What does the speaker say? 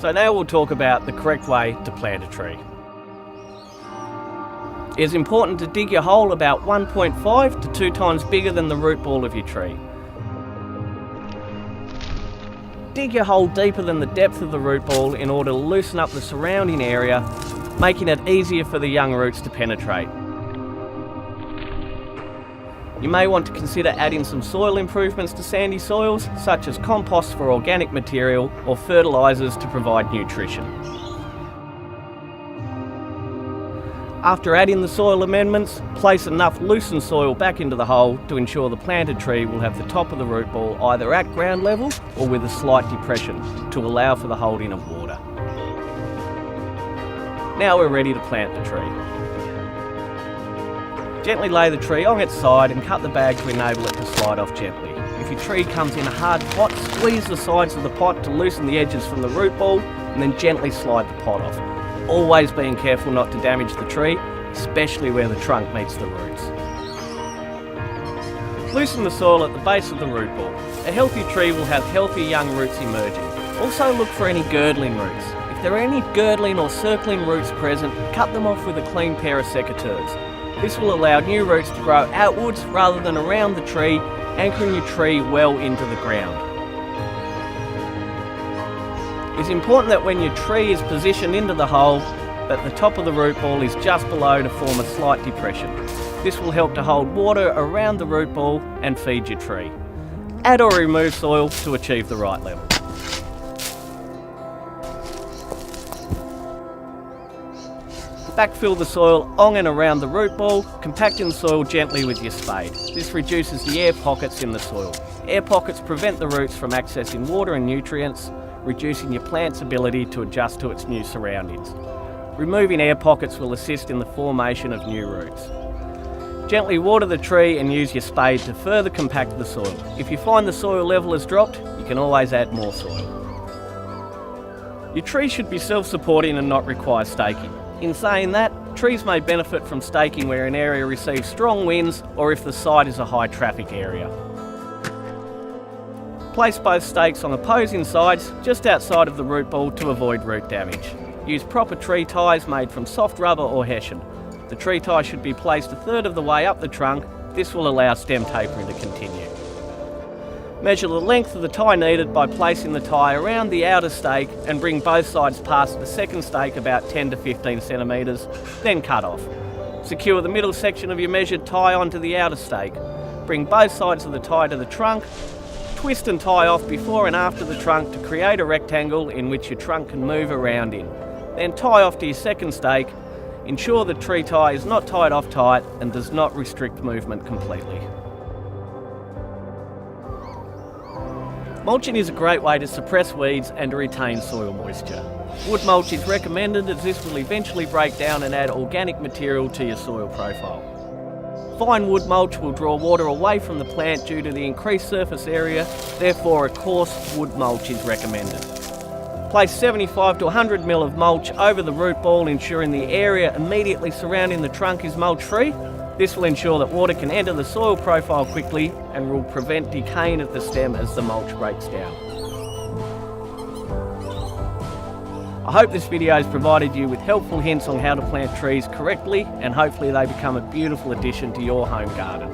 So now we'll talk about the correct way to plant a tree. It is important to dig your hole about 1.5 to 2 times bigger than the root ball of your tree. Dig your hole deeper than the depth of the root ball in order to loosen up the surrounding area, making it easier for the young roots to penetrate. You may want to consider adding some soil improvements to sandy soils, such as compost for organic material or fertilisers to provide nutrition. After adding the soil amendments, place enough loosened soil back into the hole to ensure the planted tree will have the top of the root ball either at ground level or with a slight depression to allow for the holding of water. Now we're ready to plant the tree. Gently lay the tree on its side and cut the bag to enable it to slide off gently. If your tree comes in a hard pot, squeeze the sides of the pot to loosen the edges from the root ball and then gently slide the pot off. Always being careful not to damage the tree, especially where the trunk meets the roots. Loosen the soil at the base of the root ball. A healthy tree will have healthy young roots emerging. Also look for any girdling roots. If there are any girdling or circling roots present, cut them off with a clean pair of secateurs. This will allow new roots to grow outwards rather than around the tree, anchoring your tree well into the ground. It's important that when your tree is positioned into the hole, that the top of the root ball is just below to form a slight depression. This will help to hold water around the root ball and feed your tree. Add or remove soil to achieve the right level. Backfill the soil on and around the root ball, compacting the soil gently with your spade. This reduces the air pockets in the soil. Air pockets prevent the roots from accessing water and nutrients, reducing your plant's ability to adjust to its new surroundings. Removing air pockets will assist in the formation of new roots. Gently water the tree and use your spade to further compact the soil. If you find the soil level has dropped, you can always add more soil. Your tree should be self-supporting and not require staking. In saying that, trees may benefit from staking where an area receives strong winds or if the site is a high traffic area. Place both stakes on opposing sides just outside of the root ball to avoid root damage. Use proper tree ties made from soft rubber or hessian. The tree tie should be placed a third of the way up the trunk. This will allow stem tapering to continue. Measure the length of the tie needed by placing the tie around the outer stake and bring both sides past the second stake about 10 to 15 centimetres, then cut off. Secure the middle section of your measured tie onto the outer stake. Bring both sides of the tie to the trunk. Twist and tie off before and after the trunk to create a rectangle in which your trunk can move around in. Then tie off to your second stake. Ensure the tree tie is not tied off tight and does not restrict movement completely. Mulching is a great way to suppress weeds and to retain soil moisture. Wood mulch is recommended as this will eventually break down and add organic material to your soil profile. Fine wood mulch will draw water away from the plant due to the increased surface area, therefore a coarse wood mulch is recommended. Place 75 to 100 ml of mulch over the root ball, ensuring the area immediately surrounding the trunk is mulch free. This will ensure that water can enter the soil profile quickly and will prevent decaying of the stem as the mulch breaks down. I hope this video has provided you with helpful hints on how to plant trees correctly, and hopefully they become a beautiful addition to your home garden.